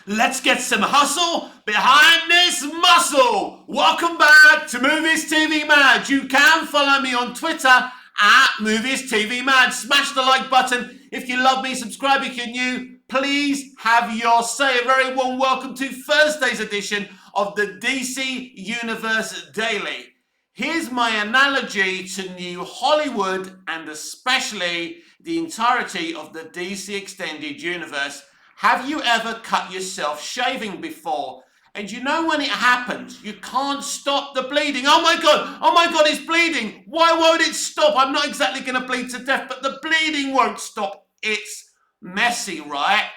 Let's get some hustle behind this muscle. Welcome back to Movies TV Mad. You can follow me on Twitter at Movies TV Mad. Smash the like button if you love me. Subscribe if you're new. Please have your say. A very warm welcome to Thursday's edition of the DC Universe Daily. Here's my analogy to New Hollywood and especially the entirety of the DC Extended Universe. Have you ever cut yourself shaving before? And you know when it happens, you can't stop the bleeding. Oh my God, it's bleeding. Why won't it stop? I'm not exactly going to bleed to death, but the bleeding won't stop. It's messy, right?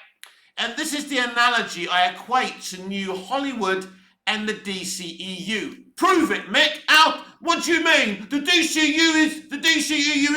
And this is the analogy I equate to New Hollywood and the DCEU. Prove it, Mick. Out. What do you mean? The DCEU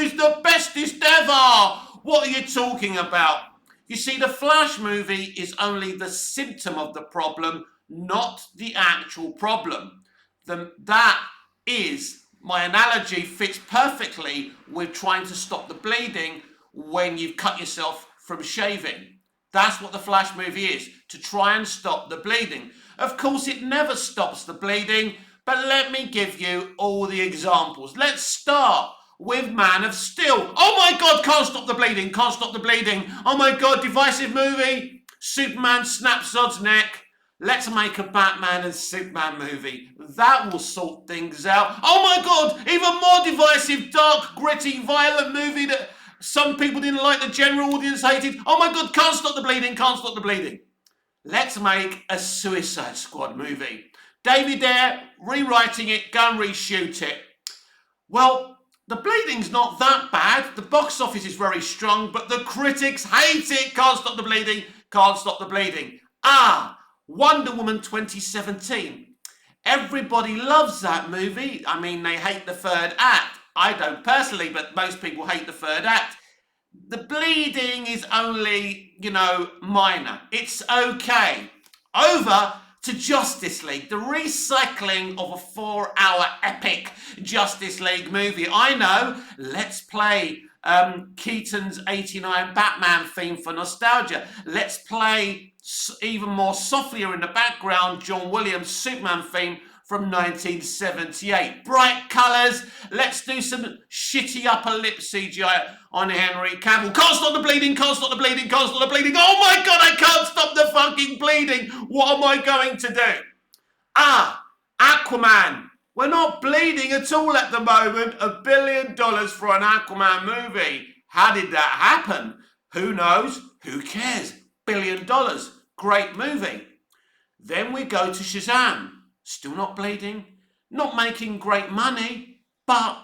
is the bestest ever. What are you talking about? You see, the Flash movie is only the symptom of the problem, not the actual problem. That is, my analogy fits perfectly with trying to stop the bleeding when you've cut yourself from shaving. That's what the Flash movie is, to try and stop the bleeding. Of course, it never stops the bleeding, but let me give you all the examples. Let's start with Man of Steel. Oh my God, can't stop the bleeding, can't stop the bleeding. Oh my God, divisive movie. Superman snaps Zod's neck. Let's make a Batman and Superman movie. That will sort things out. Oh my God, even more divisive, dark, gritty, violent movie that some people didn't like, the general audience hated. Oh my God, can't stop the bleeding, can't stop the bleeding. Let's make a Suicide Squad movie. David Ayer, rewriting it, go and reshoot it. Well, the bleeding's not that bad. The box office is very strong, but the critics hate it. Can't stop the bleeding. Can't stop the bleeding. Wonder Woman 2017. Everybody loves that movie. I mean, they hate the third act. I don't personally, but most people hate the third act. The bleeding is only, minor. It's okay. Over to Justice League, the recycling of a 4-hour epic Justice League movie. I know, let's play Keaton's 89 Batman theme for nostalgia. Let's play even more softlier in the background, John Williams' Superman theme from 1978. Bright colours. Let's do some shitty upper lip CGI on Henry Cavill. Can't stop the bleeding, can't stop the bleeding, can't stop the bleeding. Oh my God, I can't stop the fucking bleeding. What am I going to do? Aquaman. We're not bleeding at all at the moment. $1 billion for an Aquaman movie. How did that happen? Who knows? Who cares? $1 billion. Great movie. Then we go to Shazam. Still not bleeding, not making great money, but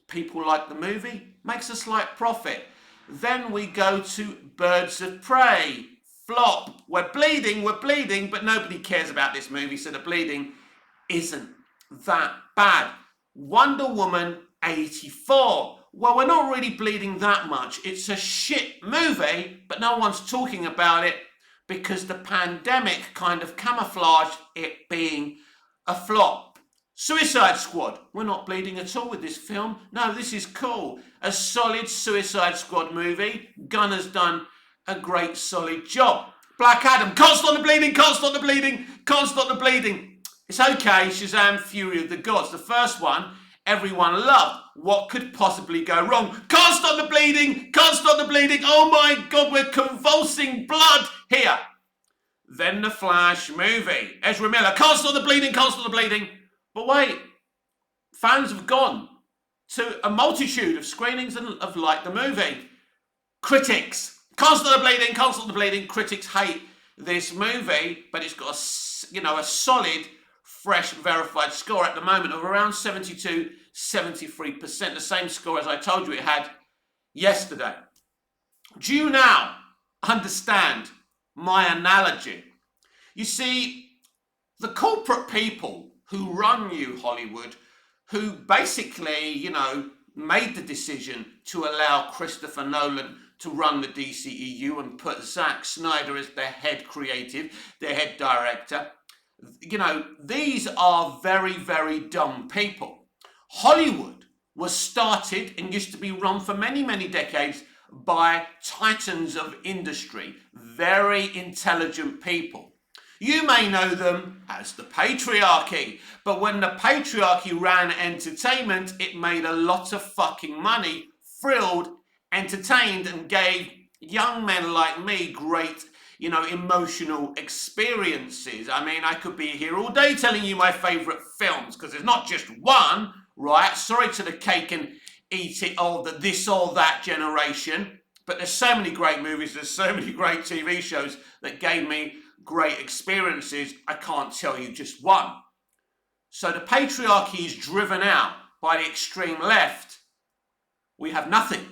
people like the movie, makes a slight profit. Then we go to Birds of Prey. Flop. We're bleeding, but nobody cares about this movie, so the bleeding isn't that bad. Wonder Woman 84. Well, we're not really bleeding that much. It's a shit movie, but no one's talking about it because the pandemic kind of camouflaged it being a flop. Suicide Squad. We're not bleeding at all with this film. No, this is cool. A solid Suicide Squad movie. Gunn has done a great solid job. Black Adam. Can't stop the bleeding, can't stop the bleeding, can't stop the bleeding. It's okay, Shazam! Fury of the Gods. The first one, everyone loved. What could possibly go wrong? Can't stop the bleeding, can't stop the bleeding. Oh my God, we're convulsing blood here. Then the Flash movie. Ezra Miller, can't stop the bleeding, can't stop the bleeding. But wait, fans have gone to a multitude of screenings and have liked the movie. Critics, can't stop the bleeding, can't stop the bleeding. Critics hate this movie, but it's got a solid, fresh, verified score at the moment of around 72, 73%. The same score as I told you it had yesterday. Do you now understand my analogy? You see, the corporate people who run New Hollywood, who basically, made the decision to allow Christopher Nolan to run the DCEU and put Zack Snyder as their head creative, their head director, these are very, very dumb people. Hollywood was started and used to be run for many, many decades by titans of industry, very intelligent people. You may know them as the patriarchy, but when the patriarchy ran entertainment, it made a lot of fucking money, thrilled, entertained, and gave young men like me great, emotional experiences. I mean, I could be here all day telling you my favourite films, because there's not just one, right? Sorry to the cake and eat it, or the this or that generation, but there's so many great movies, there's so many great TV shows that gave me great experiences. I can't tell you just one. So the patriarchy is driven out by the extreme left. We have nothing.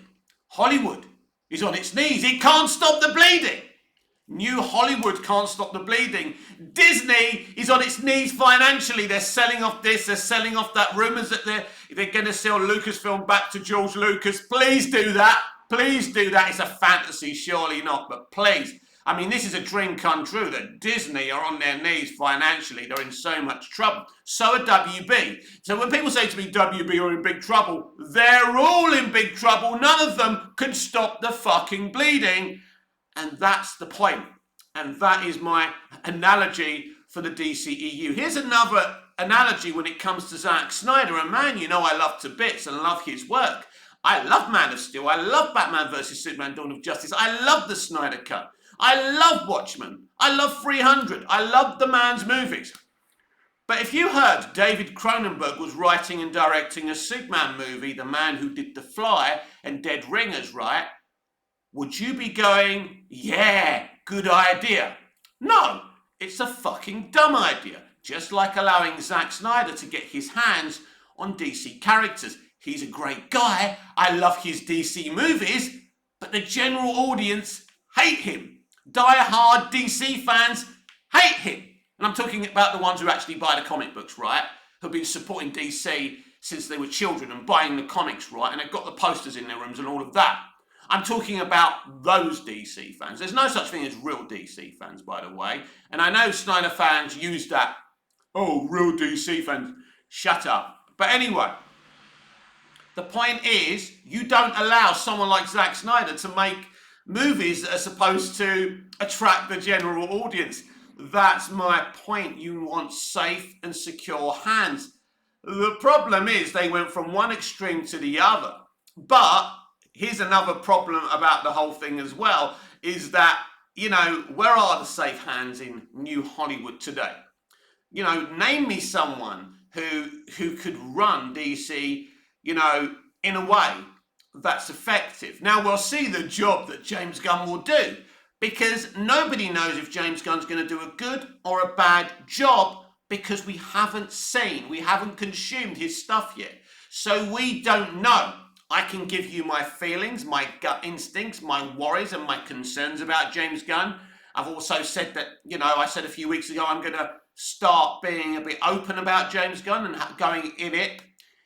Hollywood is on its knees. It can't stop the bleeding. New Hollywood can't stop the bleeding. Disney is on its knees financially. They're selling off this, they're selling off that. Rumours that they're going to sell Lucasfilm back to George Lucas. Please do that. Please do that. It's a fantasy, surely not, but please. I mean, this is a dream come true that Disney are on their knees financially. They're in so much trouble. So are WB. So when people say to me, WB are in big trouble, they're all in big trouble. None of them can stop the fucking bleeding. And that's the point. And that is my analogy for the DCEU. Here's another analogy when it comes to Zack Snyder. A man I love to bits and love his work. I love Man of Steel. I love Batman vs. Superman, Dawn of Justice. I love the Snyder Cut. I love Watchmen. I love 300. I love the man's movies. But if you heard David Cronenberg was writing and directing a Superman movie, the man who did The Fly and Dead Ringers, right? Would you be going, yeah, good idea? No, it's a fucking dumb idea. Just like allowing Zack Snyder to get his hands on DC characters. He's a great guy. I love his DC movies, but the general audience hate him. Die-hard DC fans hate him. And I'm talking about the ones who actually buy the comic books, right? Who've been supporting DC since they were children and buying the comics, right? And they've got the posters in their rooms and all of that. I'm talking about those DC fans. There's no such thing as real DC fans, by the way. And I know Snyder fans use that, oh, real DC fans, shut up. But anyway, the point is, you don't allow someone like Zack Snyder to make movies that are supposed to attract the general audience. That's my point. You want safe and secure hands. The problem is they went from one extreme to the other. But here's another problem about the whole thing as well, is that, where are the safe hands in New Hollywood today? Name me someone who could run DC, in a way that's effective. Now, we'll see the job that James Gunn will do, because nobody knows if James Gunn's going to do a good or a bad job, because we haven't consumed his stuff yet. So we don't know. I can give you my feelings, my gut instincts, my worries and my concerns about James Gunn. I've also said that, I said a few weeks ago, I'm going to start being a bit open about James Gunn and going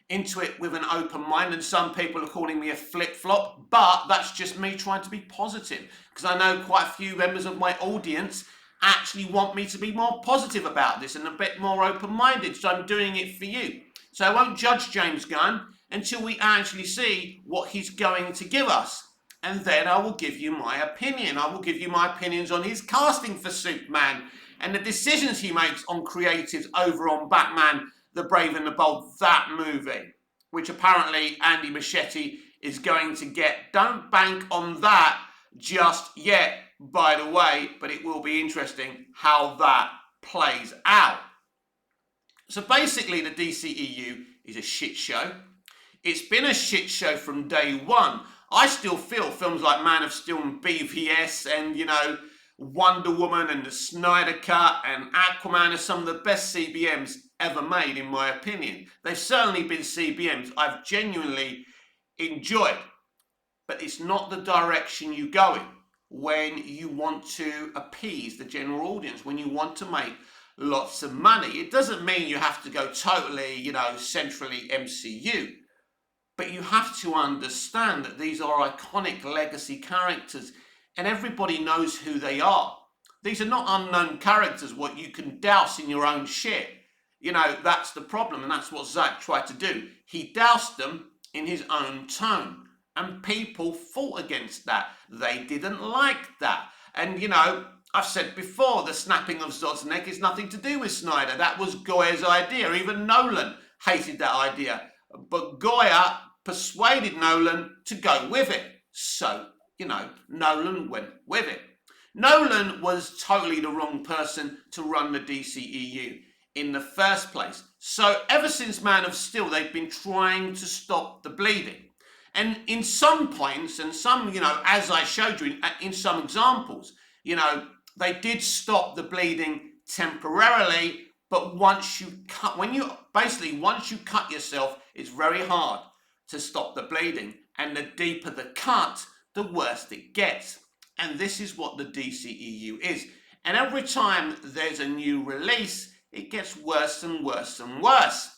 into it with an open mind, and some people are calling me a flip-flop, but that's just me trying to be positive, because I know quite a few members of my audience actually want me to be more positive about this and a bit more open-minded, so I'm doing it for you. So I won't judge James Gunn until we actually see what he's going to give us, and then I will give you my opinion. I will give you my opinions on his casting for Superman and the decisions he makes on creatives over on Batman The Brave and the Bold, that movie, which apparently Andy Muschietti is going to get. Don't bank on that just yet, by the way, but it will be interesting how that plays out. So basically, the DCEU is a shit show. It's been a shit show from day one. I still feel films like Man of Steel and BVS and, Wonder Woman and the Snyder Cut and Aquaman are some of the best CBMs ever made, in my opinion. They've certainly been CBMs I've genuinely enjoyed, but it's not the direction you go in when you want to appease the general audience, when you want to make lots of money. It doesn't mean you have to go totally, centrally MCU, but you have to understand that these are iconic legacy characters and everybody knows who they are. These are not unknown characters, what you can douse in your own shit. That's the problem, and that's what Zack tried to do. He doused them in his own tone, and people fought against that. They didn't like that. And, I've said before, the snapping of Zod's neck is nothing to do with Snyder. That was Goya's idea. Even Nolan hated that idea. But Goya persuaded Nolan to go with it. So, Nolan went with it. Nolan was totally the wrong person to run the DCEU in the first place. So ever since Man of Steel, they've been trying to stop the bleeding. And in some points, and some, as I showed you in some examples, they did stop the bleeding temporarily, but once you cut yourself, it's very hard to stop the bleeding. And the deeper the cut, the worse it gets. And this is what the DCEU is. And every time there's a new release, it gets worse and worse and worse.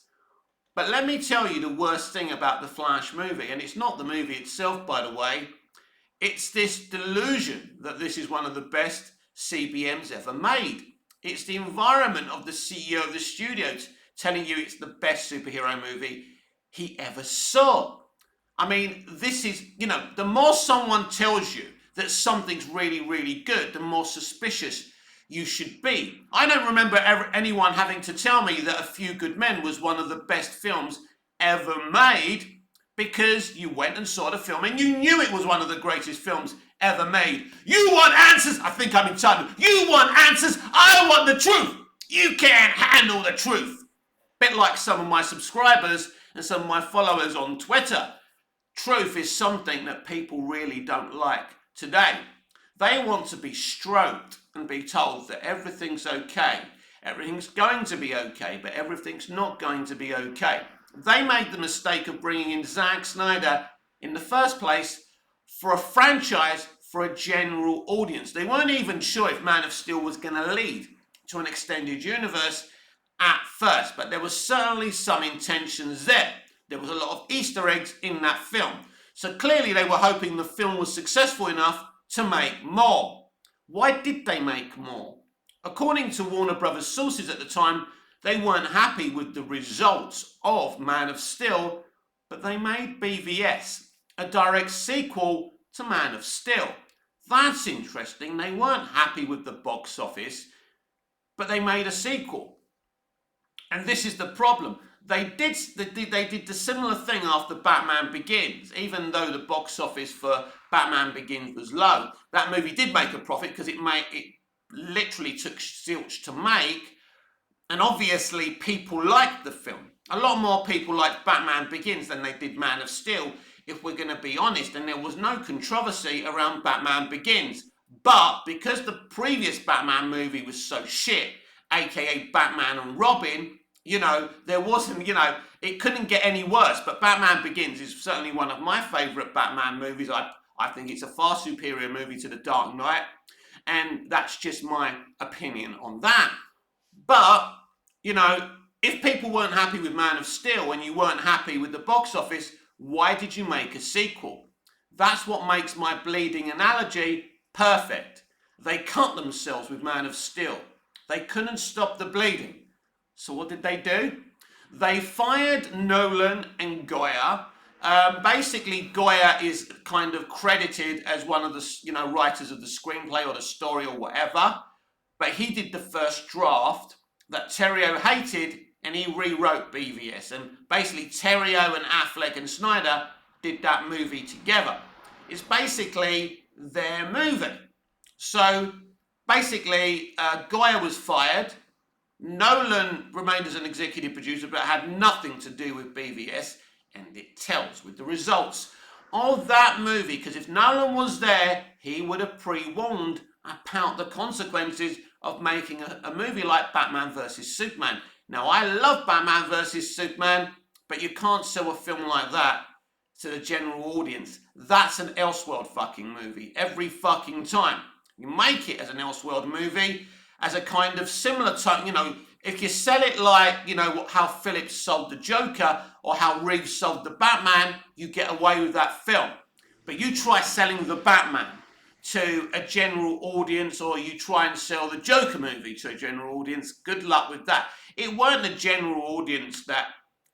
But let me tell you the worst thing about the Flash movie, and it's not the movie itself, by the way. It's this delusion that this is one of the best CBMs ever made. It's the environment of the CEO of the studio telling you it's the best superhero movie he ever saw. I mean, this is, the more someone tells you that something's really, really good, the more suspicious you should be. I don't remember anyone having to tell me that A Few Good Men was one of the best films ever made, because you went and saw the film and you knew it was one of the greatest films ever made. You want answers? I think I'm entitled. You want answers? I want the truth. You can't handle the truth. Bit like some of my subscribers and some of my followers on Twitter. Truth is something that people really don't like today. They want to be stroked and be told that everything's okay. Everything's going to be okay, but everything's not going to be okay. They made the mistake of bringing in Zack Snyder in the first place for a franchise for a general audience. They weren't even sure if Man of Steel was going to lead to an extended universe at first, but there was certainly some intentions there. There was a lot of Easter eggs in that film. So clearly they were hoping the film was successful enough to make more. Why did they make more? According to Warner Brothers sources at the time, they weren't happy with the results of Man of Steel, but they made BVS, a direct sequel to Man of Steel. That's interesting. They weren't happy with the box office, but they made a sequel. And this is the problem. They did the similar thing after Batman Begins. Even though the box office for Batman Begins was low, that movie did make a profit because it literally took zilch to make. And obviously people liked the film. A lot more people liked Batman Begins than they did Man of Steel, if we're going to be honest. And there was no controversy around Batman Begins. But because the previous Batman movie was so shit, aka Batman and Robin, there wasn't, it couldn't get any worse. But Batman Begins is certainly one of my favourite Batman movies. I think it's a far superior movie to The Dark Knight. And that's just my opinion on that. But, if people weren't happy with Man of Steel and you weren't happy with the box office, why did you make a sequel? That's what makes my bleeding analogy perfect. They cut themselves with Man of Steel. They couldn't stop the bleeding. So what did they do? They fired Nolan and Goya. Basically, Goya is kind of credited as one of the writers of the screenplay or the story or whatever. But he did the first draft that Terrio hated, and he rewrote BVS. And basically, Terrio and Affleck and Snyder did that movie together. It's basically their movie. So basically, Goya was fired. Nolan remained as an executive producer, but had nothing to do with BVS, and it tells with the results of that movie, because if Nolan was there, he would have pre-warned about the consequences of making a movie like Batman vs. Superman. Now, I love Batman vs. Superman, but you can't sell a film like that to the general audience. That's an Elseworld fucking movie every fucking time. You make it as an Elseworld movie, as a kind of similar tone, if you sell it like, how Phillips sold the Joker or how Reeves sold the Batman, you get away with that film. But you try selling the Batman to a general audience, or you try and sell the Joker movie to a general audience, good luck with that. It weren't the general audience that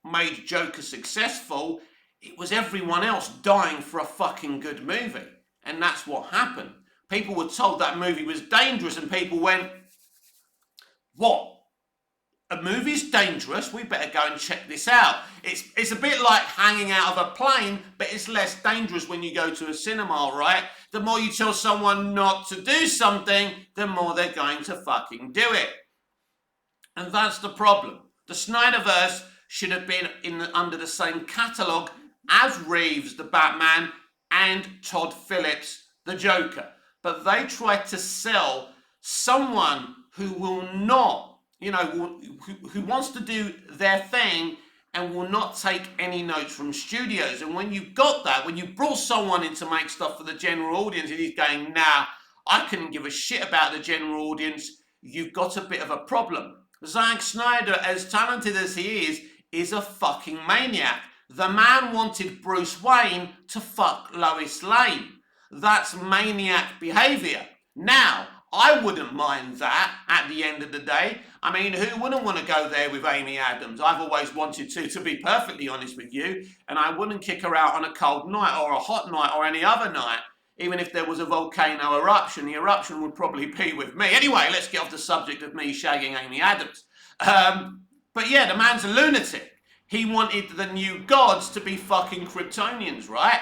made Joker successful. It was everyone else dying for a fucking good movie. And that's what happened. People were told that movie was dangerous, and people went, what? A movie's dangerous? We better go and check this out. It's a bit like hanging out of a plane, but it's less dangerous when you go to a cinema, right? The more you tell someone not to do something, the more they're going to fucking do it. And that's the problem. The Snyderverse should have been under the same catalogue as Reeves, the Batman, and Todd Phillips, the Joker. But they tried to sell someone who will not, who wants to do their thing and will not take any notes from studios. And when you got that, when you brought someone in to make stuff for the general audience and he's going, nah, I couldn't give a shit about the general audience, you've got a bit of a problem. Zack Snyder, as talented as he is a fucking maniac. The man wanted Bruce Wayne to fuck Lois Lane. That's maniac behaviour. Now, I wouldn't mind that at the end of the day. I mean, who wouldn't want to go there with Amy Adams? I've always wanted to be perfectly honest with you, and I wouldn't kick her out on a cold night or a hot night or any other night. Even if there was a volcano eruption, the eruption would probably be with me. Anyway, let's get off the subject of me shagging Amy Adams. But yeah, the man's a lunatic. He wanted the new gods to be fucking Kryptonians, right?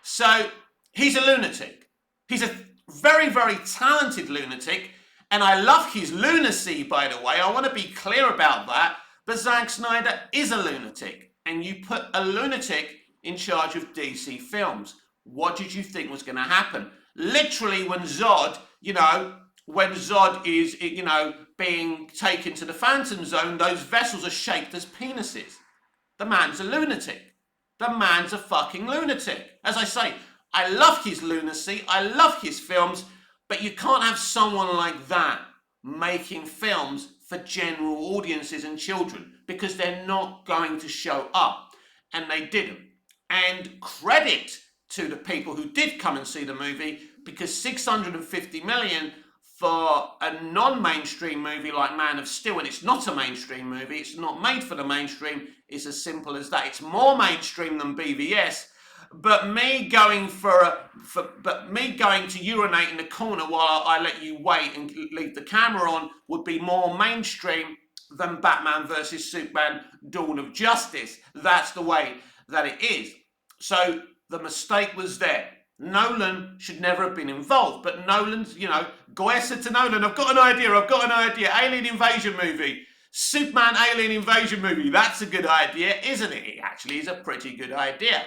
So he's a lunatic. He's a very, very talented lunatic. And I love his lunacy, by the way. I want to be clear about that. But Zack Snyder is a lunatic. And you put a lunatic in charge of DC films. What did you think was going to happen? Literally, when Zod is, being taken to the Phantom Zone, those vessels are shaped as penises. The man's a lunatic. The man's a fucking lunatic. As I say, I love his lunacy. I love his films. But you can't have someone like that making films for general audiences and children because they're not going to show up. And they didn't. And credit to the people who did come and see the movie, because 650 million for a non-mainstream movie like Man of Steel, and it's not a mainstream movie, it's not made for the mainstream, it's as simple as that. It's more mainstream than BVS, but me going to urinate in the corner while I let you wait and leave the camera on would be more mainstream than Batman vs Superman Dawn of Justice. That's the way that it is. So the mistake was there. Nolan should never have been involved, but Nolan's, Goya said to Nolan, I've got an idea, alien invasion movie, Superman alien invasion movie, that's a good idea, isn't it? It actually is a pretty good idea.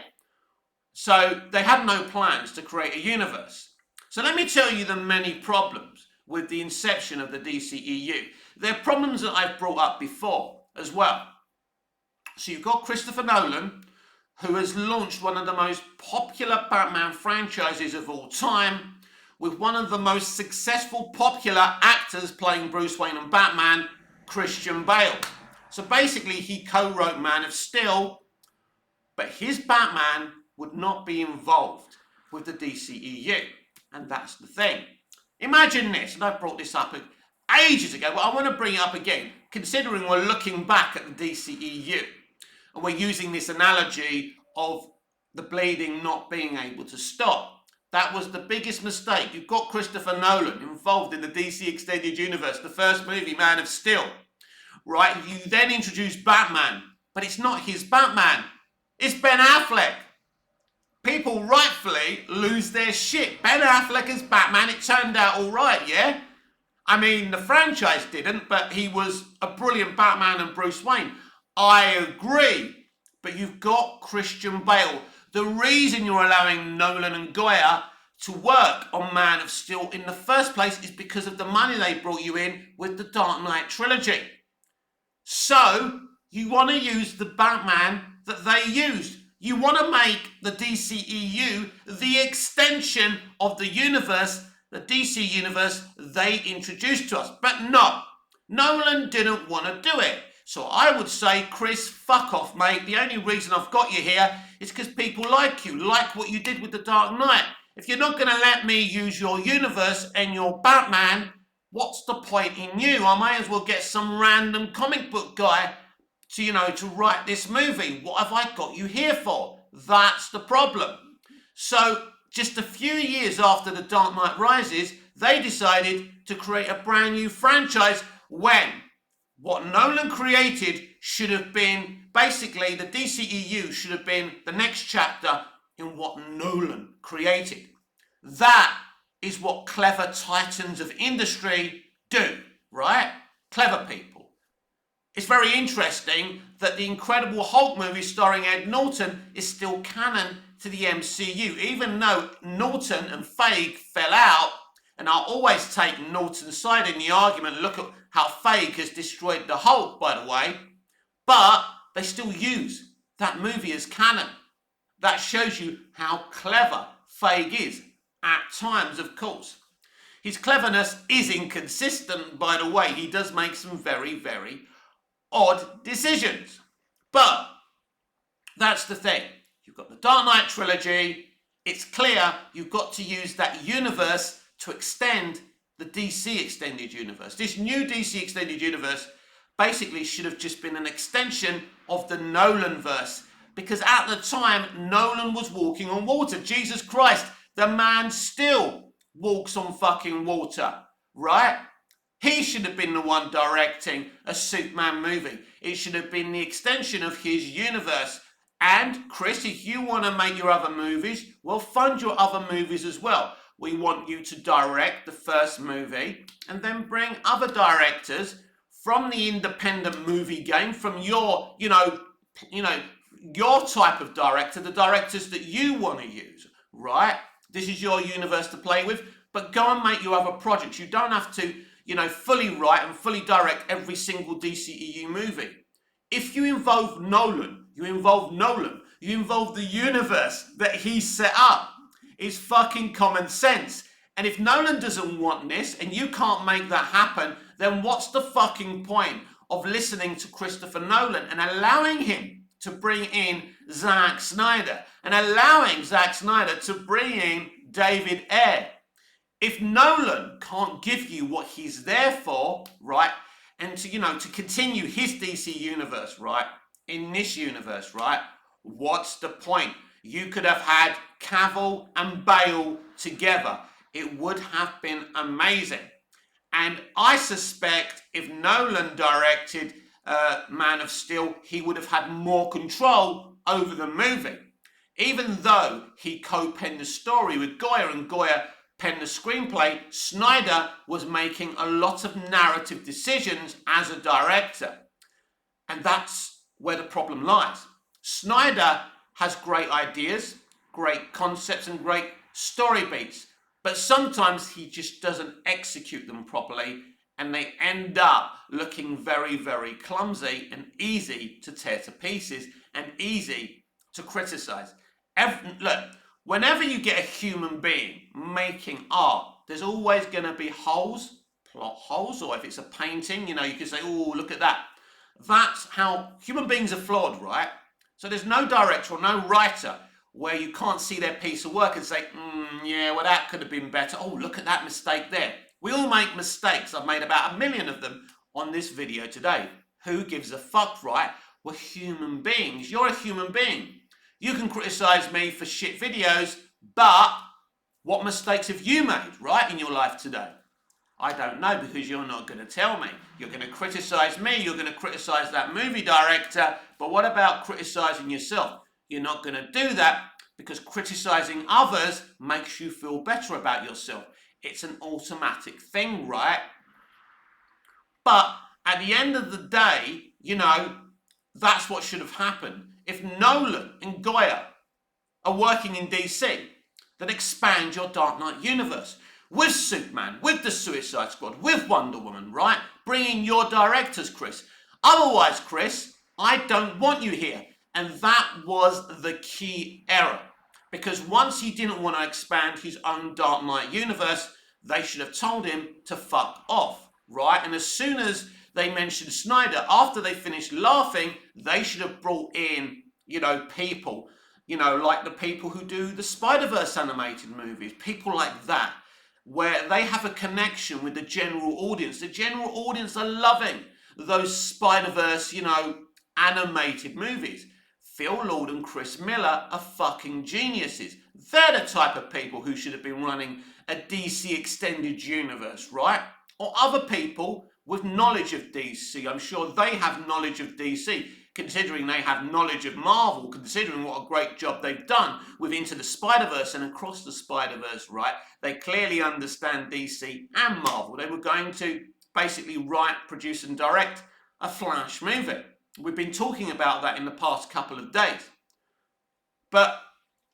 So they had no plans to create a universe. So let me tell you the many problems with the inception of the DCEU. They're problems that I've brought up before as well. So you've got Christopher Nolan, who has launched one of the most popular Batman franchises of all time, with one of the most successful popular actors playing Bruce Wayne and Batman, Christian Bale. So basically, he co-wrote Man of Steel, but his Batman would not be involved with the DCEU. And that's the thing. Imagine this, and I brought this up ages ago, but I want to bring it up again, considering we're looking back at the DCEU. And we're using this analogy of the bleeding not being able to stop. That was the biggest mistake. You've got Christopher Nolan involved in the DC Extended Universe, the first movie, Man of Steel. Right? You then introduce Batman, but it's not his Batman. It's Ben Affleck. People rightfully lose their shit. Ben Affleck as Batman, it turned out all right, yeah? I mean, the franchise didn't, but he was a brilliant Batman and Bruce Wayne. I agree, but you've got Christian Bale. The reason you're allowing Nolan and Goya to work on Man of Steel in the first place is because of the money they brought you in with the Dark Knight trilogy. So, you want to use the Batman that they used. You want to make the DCEU the extension of the universe, the DC universe they introduced to us. But no, Nolan didn't want to do it. So I would say, Chris, fuck off, mate. The only reason I've got you here is because people like you, like what you did with The Dark Knight. If you're not going to let me use your universe and your Batman, what's the point in you? I may as well get some random comic book guy to write this movie. What have I got you here for? That's the problem. So just a few years after The Dark Knight Rises, they decided to create a brand new franchise when what Nolan created should have been, basically, the DCEU should have been the next chapter in what Nolan created. That is what clever titans of industry do, right? Clever people. It's very interesting that the Incredible Hulk movie starring Ed Norton is still canon to the MCU, even though Norton and Feige fell out, and I'll always take Norton's side in the argument. Look at how Feige has destroyed the Hulk, by the way, but they still use that movie as canon. That shows you how clever Feige is, at times, of course. His cleverness is inconsistent, by the way. He does make some very, very odd decisions. But that's the thing. You've got the Dark Knight trilogy. It's clear you've got to use that universe to extend the DC extended universe. This new DC extended universe basically should have just been an extension of the Nolan-verse, because at the time, Nolan was walking on water. Jesus Christ, the man still walks on fucking water, right? He should have been the one directing a Superman movie. It should have been the extension of his universe. And Chris, if you want to make your other movies, we'll fund your other movies as well. We want you to direct the first movie and then bring other directors from the independent movie game, from your, your type of director, the directors that you want to use, right? This is your universe to play with, but go and make your other projects. You don't have to, fully write and fully direct every single DCEU movie. If you involve Nolan, you involve the universe that he set up. It's fucking common sense. And if Nolan doesn't want this and you can't make that happen, then what's the fucking point of listening to Christopher Nolan and allowing him to bring in Zack Snyder and allowing Zack Snyder to bring in David Ayer? If Nolan can't give you what he's there for, right, and to continue his DC universe, right, in this universe, right, what's the point? You could have had Cavill and Bale together. It would have been amazing. And I suspect if Nolan directed Man of Steel, he would have had more control over the movie. Even though he co-penned the story with Goyer and Goyer penned the screenplay, Snyder was making a lot of narrative decisions as a director. And that's where the problem lies. Snyder has great ideas, great concepts, and great story beats, but sometimes he just doesn't execute them properly, and they end up looking very, very clumsy and easy to tear to pieces and easy to criticize. Look, whenever you get a human being making art, there's always going to be holes, plot holes, or if it's a painting, you can say, oh, look at that. That's how human beings are flawed, right? So there's no director or no writer where you can't see their piece of work and say, yeah, well, that could have been better. Oh, look at that mistake there. We all make mistakes. I've made about 1 million of them on this video today. Who gives a fuck, right? We're human beings. You're a human being. You can criticize me for shit videos, but what mistakes have you made, right, in your life today? I don't know, because you're not going to tell me. You're going to criticize me. You're going to criticize that movie director. But what about criticizing yourself? You're not going to do that, because criticizing others makes you feel better about yourself. It's an automatic thing, right? But at the end of the day, that's what should have happened. If Nolan and Goyer are working in DC, then expand your Dark Knight universe with Superman, with the Suicide Squad, with Wonder Woman, right? Bring in your directors, Chris. Otherwise, Chris, I don't want you here. And that was the key error. Because once he didn't want to expand his own Dark Knight universe, they should have told him to fuck off, right? And as soon as they mentioned Snyder, after they finished laughing, they should have brought in, people, like the people who do the Spider-Verse animated movies, people like that, where they have a connection with the general audience. The general audience are loving those Spider-Verse, animated movies. Phil Lord and Chris Miller are fucking geniuses. They're the type of people who should have been running a DC extended universe, right? Or other people with knowledge of DC. I'm sure they have knowledge of DC, considering they have knowledge of Marvel, considering what a great job they've done with Into the Spider-Verse and Across the Spider-Verse, right? They clearly understand DC and Marvel. They were going to basically write, produce and direct a Flash movie. We've been talking about that in the past couple of days. But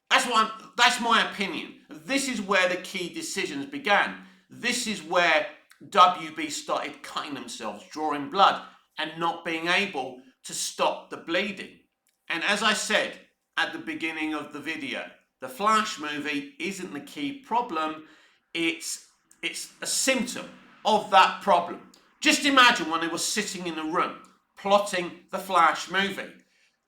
that's my opinion. This is where the key decisions began. This is where WB started cutting themselves, drawing blood, and not being able to stop the bleeding. And as I said at the beginning of the video, the Flash movie isn't the key problem. It's a symptom of that problem. Just imagine when they were sitting in a room plotting the Flash movie.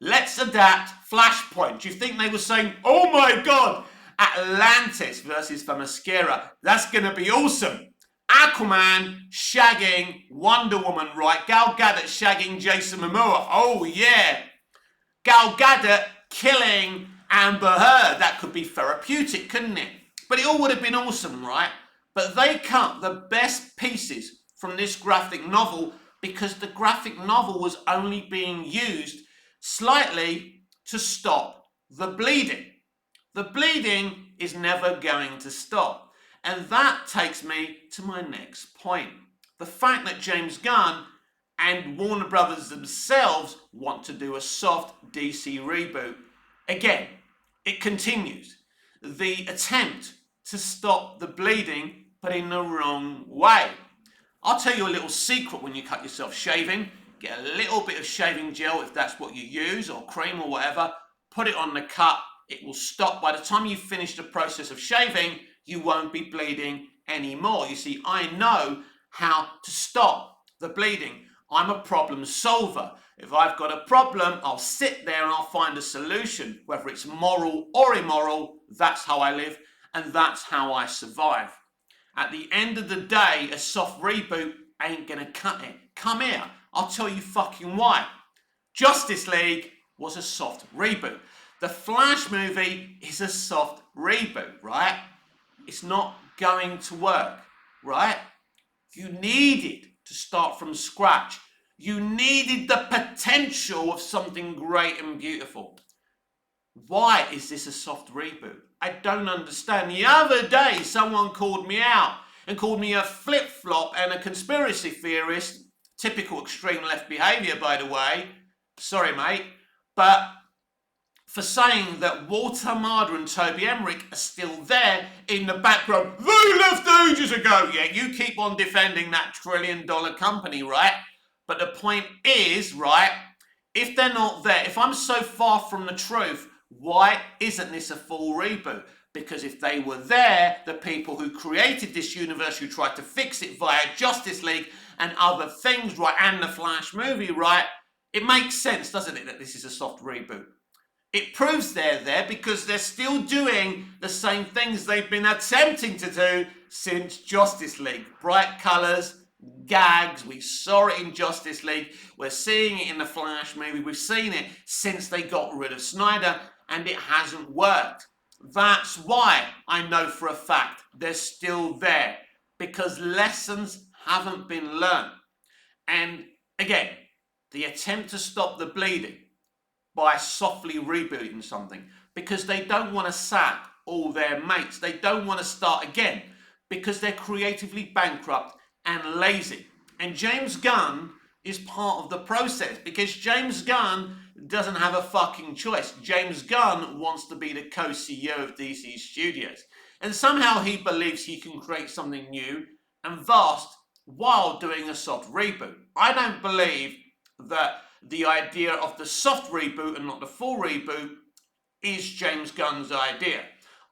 Let's adapt Flashpoint. Do you think they were saying, oh my God, Atlantis versus Themyscira, that's going to be awesome. Aquaman shagging Wonder Woman, right? Gal Gadot shagging Jason Momoa. Oh yeah. Gal Gadot killing Amber Heard. That could be therapeutic, couldn't it? But it all would have been awesome, right? But they cut the best pieces from this graphic novel because the graphic novel was only being used slightly to stop the bleeding. The bleeding is never going to stop. And that takes me to my next point. The fact that James Gunn and Warner Brothers themselves want to do a soft DC reboot. Again, it continues. The attempt to stop the bleeding, but in the wrong way. I'll tell you a little secret when you cut yourself shaving. Get a little bit of shaving gel if that's what you use, or cream or whatever. Put it on the cut. It will stop. By the time you finish the process of shaving, you won't be bleeding anymore. You see, I know how to stop the bleeding. I'm a problem solver. If I've got a problem, I'll sit there and I'll find a solution. Whether it's moral or immoral, that's how I live and that's how I survive. At the end of the day, a soft reboot ain't gonna cut it. Come here, I'll tell you fucking why. Justice League was a soft reboot. The Flash movie is a soft reboot, right? It's not going to work, right? You needed to start from scratch. You needed the potential of something great and beautiful. Why is this a soft reboot? I don't understand. The other day, someone called me out and called me a flip-flop and a conspiracy theorist. Typical extreme left behaviour, by the way. Sorry, mate. But for saying that Walter Marder and Toby Emmerich are still there in the background. They left ages ago. Yeah, you keep on defending that trillion-dollar company, right? But the point is, right, if they're not there, if I'm so far from the truth, why isn't this a full reboot? Because if they were there, the people who created this universe, who tried to fix it via Justice League and other things, right, and the Flash movie, right, it makes sense, doesn't it, that this is a soft reboot? It proves they're there because they're still doing the same things they've been attempting to do since Justice League. Bright colours, gags, we saw it in Justice League, we're seeing it in the Flash movie, we've seen it since they got rid of Snyder, and it hasn't worked. That's why I know for a fact they're still there, because lessons haven't been learned. And again, the attempt to stop the bleeding by softly rebooting something, because they don't want to sack all their mates. They don't want to start again because they're creatively bankrupt and lazy. And James Gunn is part of the process, because James Gunn doesn't have a fucking choice. James Gunn wants to be the co-CEO of DC Studios. And somehow he believes he can create something new and vast while doing a soft reboot. I don't believe that the idea of the soft reboot and not the full reboot is James Gunn's idea.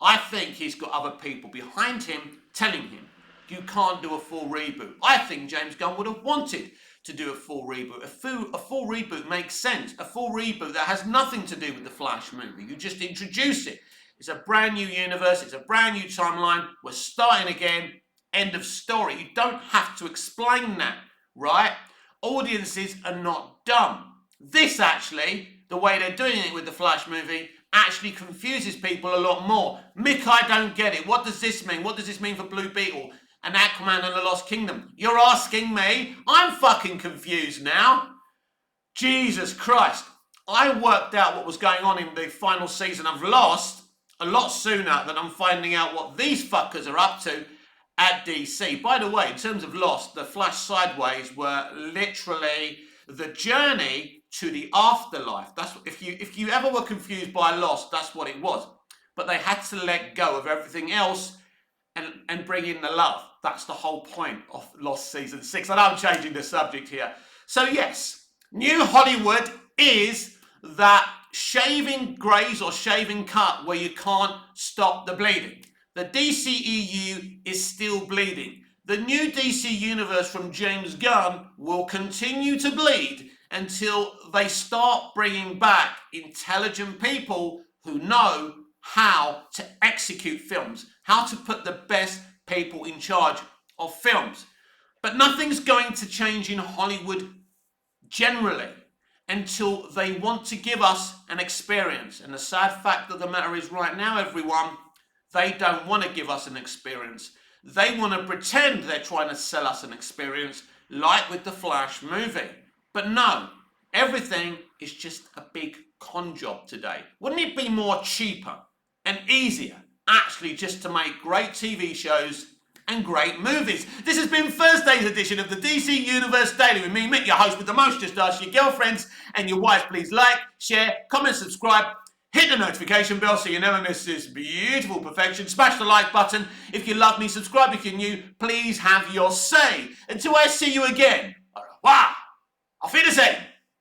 I think he's got other people behind him telling him, you can't do a full reboot. I think James Gunn would have wanted to do a full reboot. A full reboot makes sense. A full reboot that has nothing to do with the Flash movie. You just introduce it. It's a brand new universe. It's a brand new timeline. We're starting again. End of story. You don't have to explain that, right? Audiences are not dumb. This actually the way they're doing it with the Flash movie actually confuses people a lot more. Mick, I don't get it. What does this mean? What does this mean for Blue Beetle and Aquaman and the Lost Kingdom? You're asking me? I'm fucking confused now. Jesus Christ. I worked out what was going on in the final season of Lost a lot sooner than I'm finding out what these fuckers are up to at DC. By the way, in terms of Lost, the Flash Sideways were literally the journey to the afterlife. That's if you ever were confused by Lost, that's what it was. But they had to let go of everything else and bring in the love. That's the whole point of Lost Season 6. And I'm changing the subject here. So yes, New Hollywood is that shaving graze or shaving cut where you can't stop the bleeding. The DCEU is still bleeding. The new DC universe from James Gunn will continue to bleed until they start bringing back intelligent people who know how to execute films, how to put the best people in charge of films. But nothing's going to change in Hollywood generally until they want to give us an experience. And the sad fact of the matter is right now, everyone, they don't want to give us an experience. They want to pretend they're trying to sell us an experience, like with the Flash movie. But no, everything is just a big con job today. Wouldn't it be more cheaper and easier actually just to make great TV shows and great movies? This has been Thursday's edition of the DC Universe Daily with me, Mick, your host with the most. Just ask your girlfriends and your wives, please like, share, comment, subscribe. Hit the notification bell so you never miss this beautiful perfection. Smash the like button. If you love me, subscribe if you're new. Please have your say. Until I see you again. Au revoir. Auf Wiedersehen.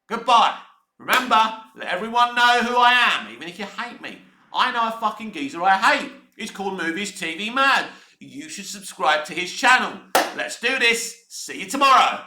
Goodbye. Remember, let everyone know who I am, even if you hate me. I know a fucking geezer I hate. He's called Movies TV Mad. You should subscribe to his channel. Let's do this. See you tomorrow.